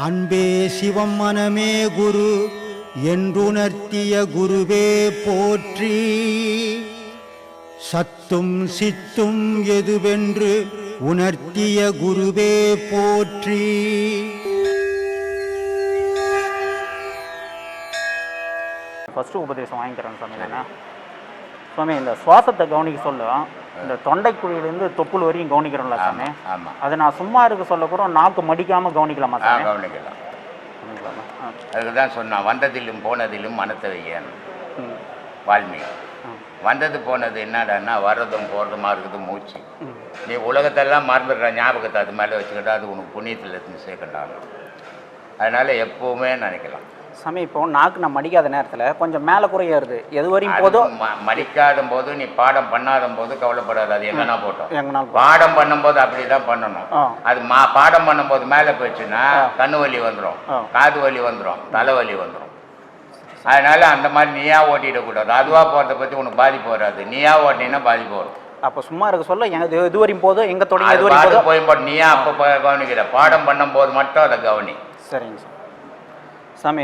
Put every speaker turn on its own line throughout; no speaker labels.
அன்பே சிவம் மனமே குரு என்றுணர்த்திய குருவே போற்றி. சத்தும் சித்தும் எதுவென்று உணர்த்திய குருவே போற்றி.
ஃபஸ்ட்டு உபதேசம் வாங்கிக்கிறேன் சாமி. சுவாமி, இந்த சுவாசத்தை கவனிக்க சொல்லும், இந்த தொண்டைக்குழியிலேருந்து தொப்புள் வரையும் கவனிக்கிறோம்ல சாமி. அதை நான் சும்மா இருக்க சொல்ல கூட நாக்கு மடிக்காமல் கவனிக்கலாமா சாமி?
கவனிக்கலாம். அதுக்கு தான் சொன்னான், வந்ததிலும் போனதிலும் மனத்தை வையன் வால்மீகி. வந்தது போனது என்னடான்னா வர்றதும் போகிறதுமா இருக்குது மூச்சு. நீ உலகத்தெல்லாம் மறந்துடுற, ஞாபகத்தை அது மேலே வச்சுக்கிட்டா அது உனக்கு புண்ணியத்தில் இருந்து சேர்க்கண்டாலும். அதனால் எப்போவுமே நினைக்கலாம்
சாமி. இப்போ நாக்கு நான் மடிக்காத நேரத்தில் கொஞ்சம் மேலே குறையாது, எது வரையும் போதும்.
மடிக்காத போது நீ பாடம் பண்ணாத போது கவலைப்படாது, அது எங்கன்னா போட்டோம். பாடம் பண்ணும்போது அப்படி தான் பண்ணணும். அது பாடம் பண்ணும்போது மேலே போயிடுச்சுன்னா கண்ணு வலி வந்துடும், காது வலி வந்துடும், தலைவலி வந்துடும். அதனால அந்த மாதிரி நீயா ஓட்டிடக்கூடாது. அதுவாக போகிறத பற்றி உனக்கு பாதிப்பு வராது, நீயா ஓட்டினா பாதிப்பு வரும்.
அப்போ சும்மா இருக்க சொல்ல எது வரையும் போதும், எங்கே தொடங்கி எது வரையும்
போய் போட்டு நீயா அப்போ கவனிக்கிற, பாடம் பண்ணும்போது மட்டும் அதை கவனி.
சரிங்க சார். சாமி,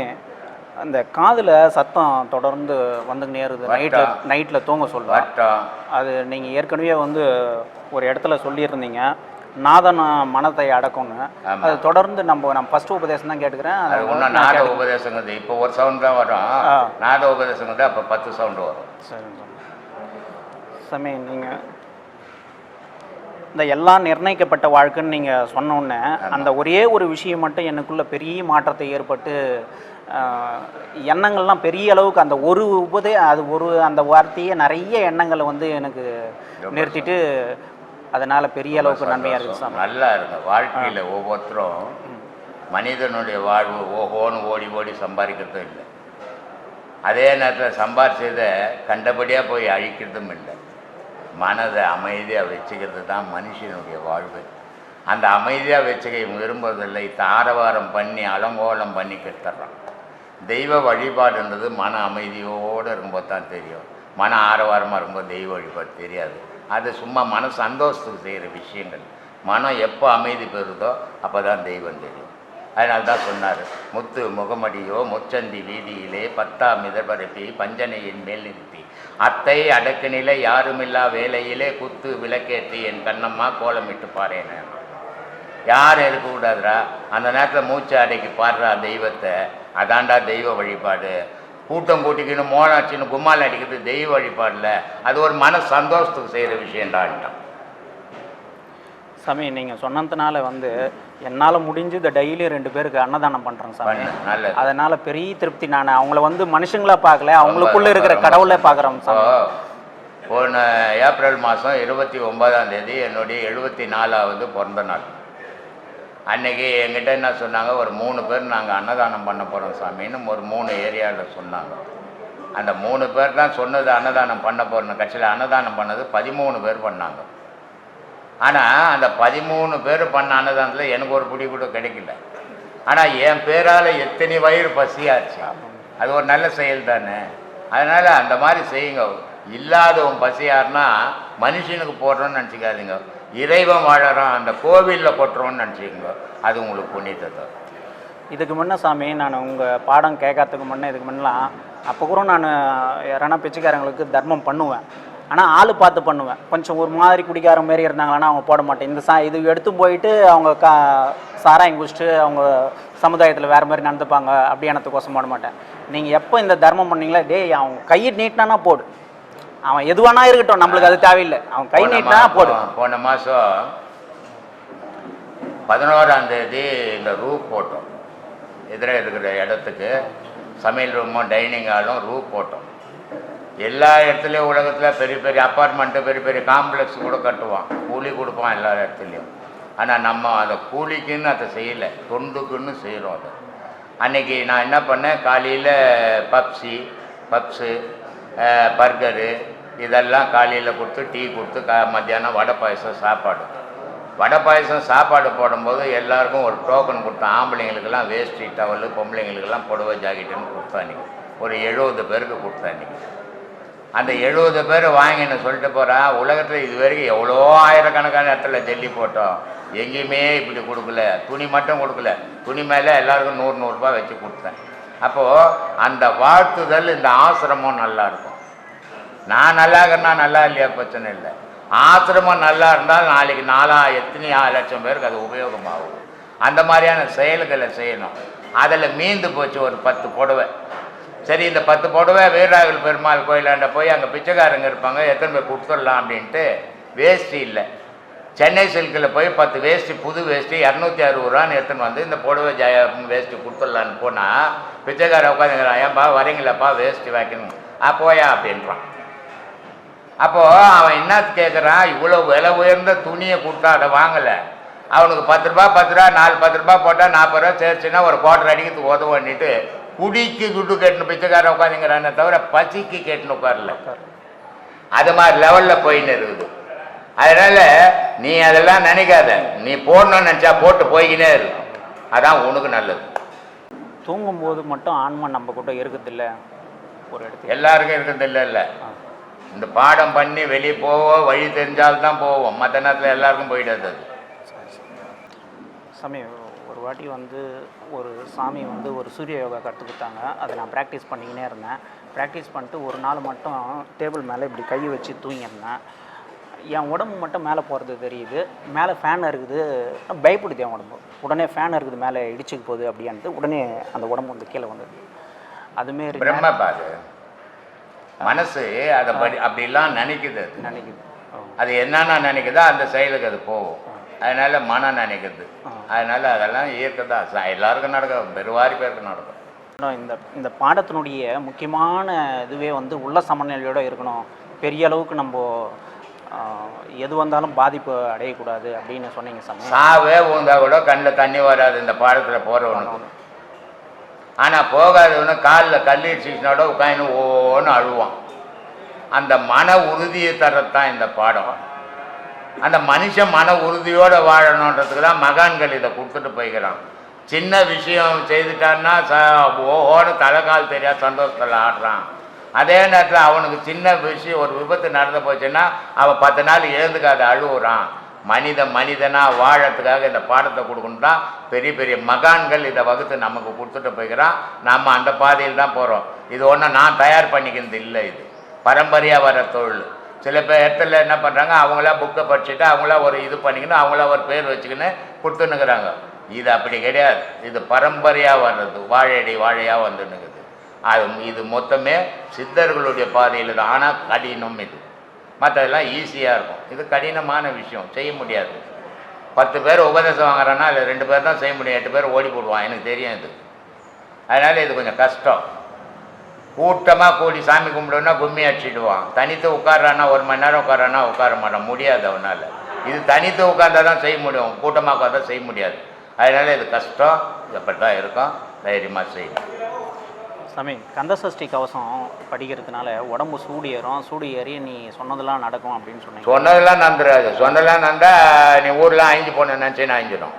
அந்த காதில் சத்தம் தொடர்ந்து வந்துக்கினே இருக்குது, நைட்டில் தூங்க சொல்லுவேன். அது நீங்கள் ஏற்கனவே ஒரு இடத்துல சொல்லியிருந்தீங்க, நாதன மனத்தை அடக்கும்னு. அது தொடர்ந்து நம்ம ஃபஸ்ட்டு உபதேசம் தான் கேட்டுக்கிறேன்.
அது ஒன்றும் நாத உபதேசங்கிறது இப்போ ஒரு சவுண்ட் தான் வரும், நாத உபதேசங்கிறது அப்போ 10 சவுண்டு வரும்.
சரிங்க சாமி. நீங்கள் இந்த எல்லாம் நிர்ணயிக்கப்பட்ட வாழ்க்கைன்னு நீங்கள் சொன்னோன்னே அந்த ஒரே ஒரு விஷயம் மட்டும் எனக்குள்ள பெரிய மாற்றத்தை ஏற்பட்டு எண்ணங்கள்லாம் பெரிய அளவுக்கு அந்த அந்த வார்த்தையே நிறைய எண்ணங்களை எனக்கு நிறுத்திட்டு அதனால் பெரிய அளவுக்கு நன்மையாக இருக்குது சார்.
நல்லா இருக்கும் வாழ்க்கையில். ஒவ்வொருத்தரும் மனிதனுடைய வாழ்வு ஓஹோன்னு ஓடி ஓடி சம்பாதிக்கிறதும் இல்லை, அதே நேரத்தில் சம்பாதிச்சதை கண்டபடியாக போய் அழிக்கிறதும் இல்லை. மனதை அமைதியாக வச்சுக்கிறது தான் மனுஷனுடைய வாழ்வு. அந்த அமைதியாக வச்சுக்க விரும்புவதில்லை, தாரவாரம் பண்ணி அலங்கோலம் பண்ணி கெட்டுறான். தெய்வ வழிபாடுன்றது மன அமைதியோடு இருக்கும்போது தான் தெரியும். மன ஆரவாரமாக இருக்கும்போது தெய்வ வழிபாடு தெரியாது. அது சும்மா மன சந்தோஷத்துக்கு செய்கிற விஷயங்கள். மனம் எப்போ அமைதி பெறுதோ அப்போ தான் தெய்வம் தெரியும். அதனால தான் சொன்னார், முத்து முகமடியோ முச்சந்தி வீதியிலே 10ஆம் இதழ்பரப்பி பஞ்சனையின் மேல் நிறுத்தி அத்தை அடக்கு நிலை யாருமில்லா வேலையிலே குத்து விளக்கேற்றி என் கண்ணம்மா கோலமிட்டு பாறேன். யாரும் இருக்கக்கூடாதுரா, அந்த நேரத்தில் மூச்சு அடைக்கி பாடுறா தெய்வத்தை, அதாண்டா தெய்வ வழிபாடு. கூட்டம் கூட்டிக்கின்னு மோனாச்சின்னு கும்மால் அடிக்கிறது தெய்வ வழிபாடில், அது ஒரு மன சந்தோஷத்துக்கு செய்கிற விஷயம்டான்ட்டான்.
சாமி, நீங்கள் சொன்னதுனால என்னால் முடிஞ்சு இந்த டெய்லி 2 பேருக்கு அன்னதானம் பண்ணுறேன் சாமி. அதனால் பெரிய திருப்தி. நான் அவங்கள மனுஷங்களாக பார்க்கல, அவங்களுக்குள்ளே இருக்கிற கடவுளை பார்க்குறேன் சாமி.
போன ஏப்ரல் மாதம் 29ஆம் தேதி என்னுடைய 74வது பிறந்த நாள். அன்றைக்கி என்கிட்ட என்ன சொன்னாங்க, ஒரு 3 பேர் நாங்கள் அன்னதானம் பண்ண போகிறோம் சாமின்னு ஒரு 3 ஏரியாவில் சொன்னாங்க. அந்த 3 பேர் தான் சொன்னது அன்னதானம் பண்ண போகிறோம். கட்சியில் அன்னதானம் பண்ணது 13 பேர் பண்ணாங்க. ஆனால் அந்த 13 பேர் பண்ண அன்னதானத்தில் எனக்கு ஒரு பிடி கூட கிடைக்கல. ஆனால் என் பேரால் எத்தனை வயிறு பசியாச்சு, அது ஒரு நல்ல செயல் தானே. அதனால் அந்த மாதிரி செய்யுங்க. இல்லாதவன் பசியாருன்னா மனுஷனுக்கு போடுறோன்னு நினச்சிக்காதீங்க, இறைவன் வாழறோம் அந்த கோவிலில் கொட்டுறோன்னு நினச்சிக்கோங்க, அது உங்களுக்கு புண்ணியத்தை தரும்.
இதுக்கு முன்னே சாமி, நான் உங்கள் பாடம் கேட்கறதுக்கு முன்னே இதுக்கு முன்னெலாம் அப்போ கூட நான் யாரானா பிச்சைக்காரங்களுக்கு தர்மம் பண்ணுவேன். ஆனால் ஆள் பார்த்து பண்ணுவேன். கொஞ்சம் ஒரு மாதிரி குடிக்கார மாரி இருந்தாங்கன்னா அவங்க போட மாட்டேன். இது எடுத்து போயிட்டு அவங்க சாராயம் குடிச்சிட்டு அவங்க சமுதாயத்தில் வேறு மாதிரி நடந்துப்பாங்க அப்படியானதுக்கோசம் போட மாட்டேன். நீங்கள் எப்போ இந்த தர்மம் பண்ணீங்களா, அவங்க கையை நீட்டினானா போடு, அவன் எதுவானா இருக்கட்டும், நம்மளுக்கு அது தேவையில்லை, அவன் கை நீட்டினா போடு.
போன மாதம் 11ஆம் தேதி இந்த ரூப் போட்டோம். எதிரே இருக்கிற இடத்துக்கு சமையல் ரூமும் டைனிங் ஹாலும் ரூப் போட்டோம். எல்லா இடத்துலையும் உலகத்தில் பெரிய பெரிய அப்பார்ட்மெண்ட்டு பெரிய பெரிய காம்ப்ளெக்ஸ் கூட கட்டுவான், கூலி கொடுப்பான் எல்லா இடத்துலையும். ஆனால் நம்ம அதை கூலிக்குன்னு அதை செய்யலை, தொண்டுக்குன்னு செய்கிறோம். அதை அன்றைக்கி நான் என்ன பண்ணேன், காலையில் பப்ஸு பர்கரு இதெல்லாம் காலையில் கொடுத்து, டீ கொடுத்து, மத்தியானம் வடை பாயசம் சாப்பாடு போடும்போது எல்லாருக்கும் ஒரு டோக்கன் கொடுத்தேன். ஆம்பளைங்களுக்கெல்லாம் வேஷ்டி டவலு, பொம்பளைங்களுக்கெல்லாம் புடவை ஜாக்கெட்டுன்னு கொடுத்தாங்க. ஒரு 70 பேருக்கு கொடுத்தாங்க. அந்த 70 பேர் வாங்கின்னு சொல்லிட்டு போகிறேன். உலகத்தில் இது வரைக்கும் எவ்வளோ ஆயிரக்கணக்கான இடத்துல ஜல்லி போட்டோம், எங்கேயுமே இப்படி கொடுக்கல. துணி மட்டும் கொடுக்கல, துணி மேலே எல்லாருக்கும் 100 ரூபாய் வச்சு கொடுத்தேன். அப்போது அந்த வாழ்த்துதல், இந்த ஆசிரமம் நல்லா இருக்கும். நான் நல்லா இருக்கிறேன்னா நல்லா இல்லையா பிரச்சனை இல்லை. ஆசிரமம் நல்லா இருந்தால் நாளைக்கு எத்தனை லட்சம் பேருக்கு அது உபயோகமாகும். அந்த மாதிரியான செயல்களை செய்யணும். அதில் மீந்து போச்சு ஒரு 10 புடவை. சரி, இந்த 10 புடவை வீரராகவல் பெருமாள் கோயிலாண்ட போய் அங்கே பிச்சைக்காரங்க இருப்பாங்க, எத்தனை பேர் கொடுத்துடலாம் அப்படின்ட்டு வேஷ்டி இல்லை. சென்னை சில்கில் போய் 10 வேஷ்டி, புது வேஷ்டி 260 ரூபான்னு எடுத்துன்னு வந்து இந்த புடவை வேஷ்டி கொடுத்துடலான்னு போனால் பிச்சைக்கார உட்காந்துங்கிறான். ஏன்பா வரீங்களாப்பா வேஷ்டி வைக்கணும், போயா அப்படின்றான். அப்போது அவன் என்ன கேட்குறான், இவ்வளோ விலை உயர்ந்த துணியை கொடுத்தா அதை வாங்கலை. அவனுக்கு 10 ரூபா 4 10 ரூபா போட்டால் 40 ரூபா சேர்த்துன்னா ஒரு குவார்டர் அடிக்கிறதுக்கு உதவன்னிட்டு குடிக்கு குட்டு கேட்டுன்னு பிச்சைக்காரன் உட்காந்துங்கிறானே தவிர பசிக்கு கேட்டுன்னு உட்காரல. அது மாதிரி லெவலில் போயின்னு இருக்குது. அதனால் நீ அதெல்லாம் நினைக்காத. நீ போடணும்னு நினச்சா போட்டு போய்கினே இருக்கு. அதான் உனக்கு நல்லது.
தூங்கும்போது மட்டும் ஆன்மா நம்ம கூட இருக்குதில்ல ஒரு இடத்துல, எல்லாருக்கும்
இருக்குதில்ல. இல்லை, இந்த பாடம் பண்ணி வெளியே போவோம், வழி தெரிஞ்சால்தான் போவோம். மற்ற நேரத்தில் எல்லாருக்கும் போயிடாது.
சாமி, ஒரு வாட்டி வந்து ஒரு சாமி வந்து ஒரு சூரிய யோகா கற்றுக் கொடுத்தாங்க. அதை நான் ப்ராக்டிஸ் பண்ணிக்கினே இருந்தேன். ப்ராக்டிஸ் பண்ணிட்டு ஒரு நாள் மட்டும் டேபிள் மேலே இப்படி கை வச்சு தூங்கியிருந்தேன். என் உடம்பு மட்டும் மேலே போகிறது தெரியுது. மேலே ஃபேன் இருக்குது, பயப்படுது என் உடம்பு. உடனே ஃபேன் இருக்குது மேலே இடிச்சுக்கு போகுது அப்படின்ட்டு உடனே அந்த உடம்பு வந்து கீழே வந்தது. அதுமாரி
பிரம்மபாது மனசு அதை அப்படிலாம் நினைக்குது. அது என்னன்னா நினைக்குதோ அந்த செயலுக்கு அது போகும். அதனால மனம் நினைக்குது. அதனால அதெல்லாம் இயற்கை தான், எல்லாருக்கும் நடக்கும், பெருவாரி பேருக்கு நடக்கும்.
இந்த பாடத்தினுடைய முக்கியமான இதுவே வந்து உள்ள சமநிலையோடு இருக்கணும். பெரிய அளவுக்கு நம்ம எது வந்தாலும் பாதிப்பு அடையக்கூடாது அப்படின்னு சொன்னீங்க சாமி.
சாவே ஊந்தா கூட கண்ணில் தண்ணி வராது இந்த பாடத்தில் போகிறவனுக்கு. ஆனால் போகாதவனு காலில் கல்லீடிச்சினோட உட்காந்து ஓன்னு அழுவான். அந்த மன உறுதியை தரத்தான் இந்த பாடம். அந்த மனுஷன் மன உறுதியோடு வாழணுன்றதுக்கு தான் மகான்கள் இதை கொடுத்துட்டு போய்க்கிறான். சின்ன விஷயம் செய்துட்டான்னா ஓஹோன்னு தலைக்கால் தெரியாது சந்தோஷத்தில் ஆடுறான். அதே நேரத்தில் அவனுக்கு சின்ன விஷயம், ஒரு விபத்து நடந்து போச்சுன்னா அவன் 10 நாள் எழுந்துக்காத அழுகுறான். மனிதனாக வாழறதுக்காக இந்த பாடத்தை கொடுக்கணும் தான் பெரிய பெரிய மகான்கள் இதை வகுத்து நமக்கு கொடுத்துட்டு போய்க்கிறான். நம்ம அந்த பாதையில் தான் போகிறோம். இது ஒன்றும் நான் தயார் பண்ணிக்கிறது இல்லை, இது பரம்பரையாக வர தொழில். சில பேர் இடத்துல என்ன பண்ணுறாங்க, அவங்களா புக்கை படிச்சுட்டு அவங்களா ஒரு இது பண்ணிக்கணும், அவங்களா ஒரு பேர் வச்சுக்கின்னு கொடுத்துன்னுக்குறாங்க. இது அப்படி கிடையாது. இது பரம்பரையாக வர்றது, வாழையடி வாழையாக வந்துன்னுக்குது. இது மொத்தமே சித்தர்களுடைய பாதையில் தான். ஆனால் கடினம் இது. மற்றதெல்லாம் ஈஸியாக இருக்கும். இது கடினமான விஷயம், செய்ய முடியாது. 10 பேர் உபதேசம் வாங்குறான்னா இல்லை 2 பேர் தான் செய்ய முடியும், 8 பேர் ஓடி போடுவான். எனக்கு தெரியும் இது. அதனால் இது கொஞ்சம் கஷ்டம். கூட்டமாக கூடி சாமி கும்பிடுன்னா கும்மி அடிச்சிடுவான். தனித்து உட்காரான்னா 1 மணி நேரம் உட்காரான்னா உட்கார மாட்டான், முடியாது அவனால். இது தனித்து உட்கார்ந்தா தான் செய்ய முடியும், கூட்டமாக உட்காந்தா செய்ய முடியாது. அதனால் இது கஷ்டம். எப்படி தான் இருக்கும், தைரியமாக செய்யணும்.
சாமி, கந்தசஷ்டி கவசம் படிக்கிறதுனால உடம்பு சூடு ஏறும், சூடு ஏறி நீ சொன்னதெல்லாம் நடக்கும் அப்படின்னு சொன்னீங்க.
சொன்னதெல்லாம் நடந்துடாது. சொன்னதெல்லாம் நடந்தால் நீ ஊரில் அழிஞ்சு போன நினச்சி நான் அழிஞ்சிடும்.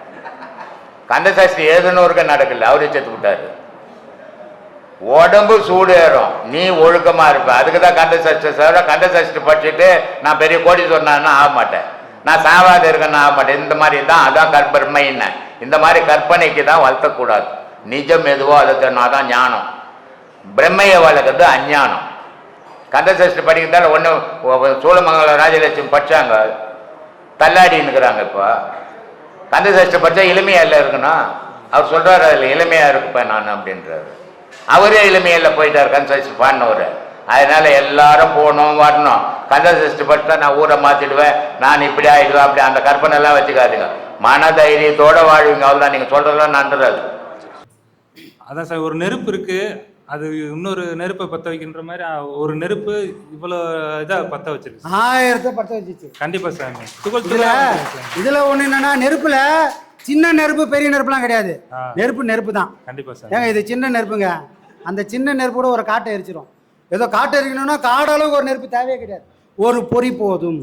கந்தசஷ்டி ஏதுனூருக்கு நடக்கல, அவரே செத்து விட்டாரு. உடம்பு சூடு ஏறும், நீ ஒழுக்கமாக இருப்ப. அதுக்கு தான் கந்தசஷ்டி சார். கந்தசஷ்டி படிச்சுட்டு நான் பெரிய கோடி சொன்னான்னா ஆக மாட்டேன், நான் சாவாத இருக்கேன்னு ஆக மாட்டேன். இந்த மாதிரி தான், அதான் கற்பனைன்னு. இந்த மாதிரி கற்பனைக்கு தான் வளர்த்தக்கூடாது. நிஜம் எதுவோ அதை தெரியும், அதான் ஞானம். பிரம்மையை வளர்க்குறது அஞ்ஞானம். கந்தசஷ்டி படிக்கிறதால ஒன்று சூளமங்கலம் ராஜலட்சுமி படித்தாங்க, தள்ளாடின்னுக்குறாங்க. இப்போ கந்தசஷ்டி படித்தா இளமையாக இல்லை இருக்கணும். அவர் சொல்கிறார் அதில் இளமையாக இருப்பேன் நான் அப்படின்றாரு. அவரே இளமையில் போயிட்டார் கந்தசஷ்டி பாடினவர். அதனால எல்லாரும் போகணும் வரணும். கந்தசஷ்டி படித்தா நான் ஊரை மாற்றிடுவேன், நான் இப்படி ஆகிடுவேன், அப்படி அந்த கற்பனைலாம் வச்சுக்காதுங்க. மன தைரியத்தோடு வாழ்வீங்க, அவ்வளோதான். நீங்கள் சொல்கிறதெல்லாம் நன்றது.
அதான் சார், ஒரு நெருப்பு இருக்குது, அது இன்னொரு நெருப்பை பற்ற வைக்கின்ற மாதிரி ஒரு நெருப்பு இவ்வளோ இதாக பற்ற வச்சிருக்கு.
1000 பற்ற வச்சிச்சு.
கண்டிப்பாக சாமி.
இதில் ஒன்று என்னன்னா, நெருப்புல சின்ன நெருப்பு பெரிய நெருப்புலாம் கிடையாது. நெருப்பு தான்.
கண்டிப்பாக சார்.
ஏங்க இது சின்ன நெருப்புங்க. அந்த சின்ன நெருப்போட ஒரு காட்டை எரிச்சிடும். ஏதோ காட்டை எரிக்கணும்னா காடளவுக்கு ஒரு நெருப்பு தேவையே கிடையாது, ஒரு பொறி போதும்.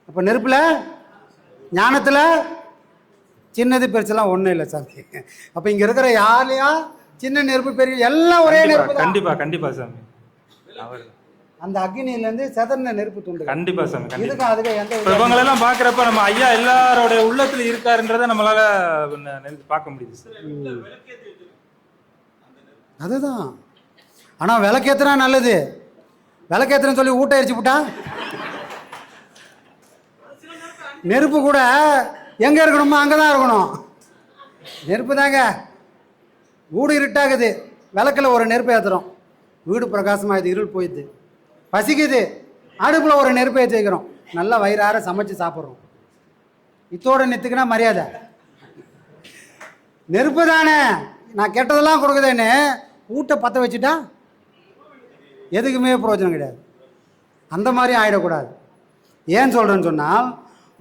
அப்போ நெருப்புல ஞானத்தில் சின்னது பெருசெல்லாம் ஒன்றும் இல்லை சார். அப்போ இங்கே இருக்கிற யாரையா சின்ன நெருப்பு பெரிய எல்லாம் ஒரே நெருப்பு.
கண்டிப்பாக சாமி. அவர்
அந்த அக்னியிலேருந்து செதறின நெருப்பு துண்டு.
கண்டிப்பா சாமி, கண்டிப்பா.
இதுக்கும் அதுக்கு எந்த
இப்ப இவங்களெல்லாம் பாக்குறப்ப நம்ம ஐயா எல்லாரோட உள்ளத்துல இருக்காருன்றத நம்மளால பார்க்க முடியுது சார்.
அதுதான். ஆனால் விளக்கேத்துனா நல்லது. விளக்கேத்துறன்னு சொல்லி ஊட்ட எரிச்சு விட்டா நெருப்பு கூட எங்கே இருக்கணுமோ அங்கே தான் இருக்கணும். நெருப்பு தாங்க. வீடு இருட்டாகுது, விளக்கில் ஒரு நெருப்பு ஏற்றுறோம், வீடு பிரகாசமாகுது, இருள் போயிடுது. பசிக்குது, அடுப்பில் ஒரு நெருப்பு ஏற்றி வைக்கிறோம், நல்லா வயிறார சமைச்சு சாப்பிட்றோம். இத்தோட நித்துக்குன்னா மரியாதை. நெருப்பு தானே, நான் கெட்டதெல்லாம் கொடுக்குதேன்னு ஊட்ட பற்ற வச்சுட்டா எதுக்குமே பிரயோஜனம் கிடையாது. அந்த மாதிரி ஆகிடக்கூடாது. ஏன் சொல்கிறேன்னு சொன்னால்,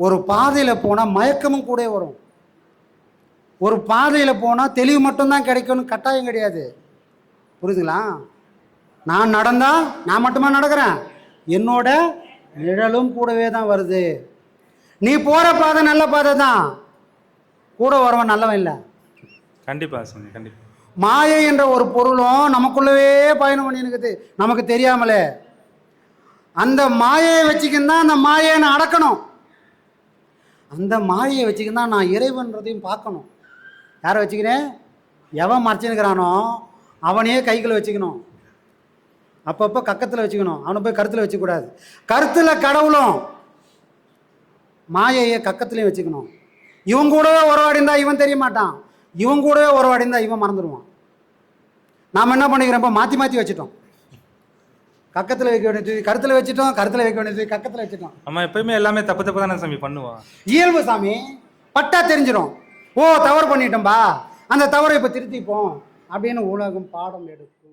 ஒரு பாதையில் போனால் மயக்கமும் கூட வரும். ஒரு பாதையில் போனால் தெளிவு மட்டும்தான் கிடைக்கும்னு கட்டாயம் கிடையாது. புரியுதுங்களா? நான் நடந்தால் நான் மட்டுமா நடக்கிறேன், என்னோட நிழலும் கூடவே தான் வருது. நீ போகிற பாதை நல்ல பாதை தான், கூட வரவன் நல்லவன் இல்லை.
கண்டிப்பா சாமி, கண்டிப்பா.
மாயை என்ற ஒரு பொருளும் நமக்குள்ளவே பயணம் பண்ணிருக்குது, நமக்கு தெரியாமலே. அந்த மாயையை வச்சுக்கின்னு அந்த மாயையை நான் அடக்கணும். அந்த மாயையை வச்சுக்கின்னு தான் நான் இறைவன்றதையும் பார்க்கணும். யாரை வச்சுக்கிறேன்? எவன் மறைச்சினுக்கிறானோ அவனையே கைகளை வச்சுக்கணும், அப்பப்போ கக்கத்தில் வச்சுக்கணும், அவனை போய் கருத்தில் வச்சுக்கூடாது. கருத்தில் கடவுளும், மாயையை கக்கத்துலேயும் வச்சுக்கணும். இவன் கூடவே உறவாடிந்தா இவன் தெரிய மாட்டான், இவன் கூடவே உறவாடிந்தா இவன் மறந்துடுவான். நாம் என்ன பண்ணிக்கிறோம், இப்போ மாற்றி மாற்றி வச்சுட்டோம். கக்கத்தில் வைக்க வேண்டியது கருத்தில் வச்சுட்டோம், கருத்தில் வைக்க வேண்டியது கக்கத்தில் வச்சுட்டோம்.
நம்ம எப்பயுமே எல்லாமே தப்பு தப்பு தானே சாமி பண்ணுவோம்.
இயல்பு சாமி, பட்டா தெரிஞ்சிடும். ஓ தவறு பண்ணிட்டோம்பா, அந்த தவறை இப்போ திருத்திப்போம் அப்படின்னு உலகம் பாடம் எடுக்கும்.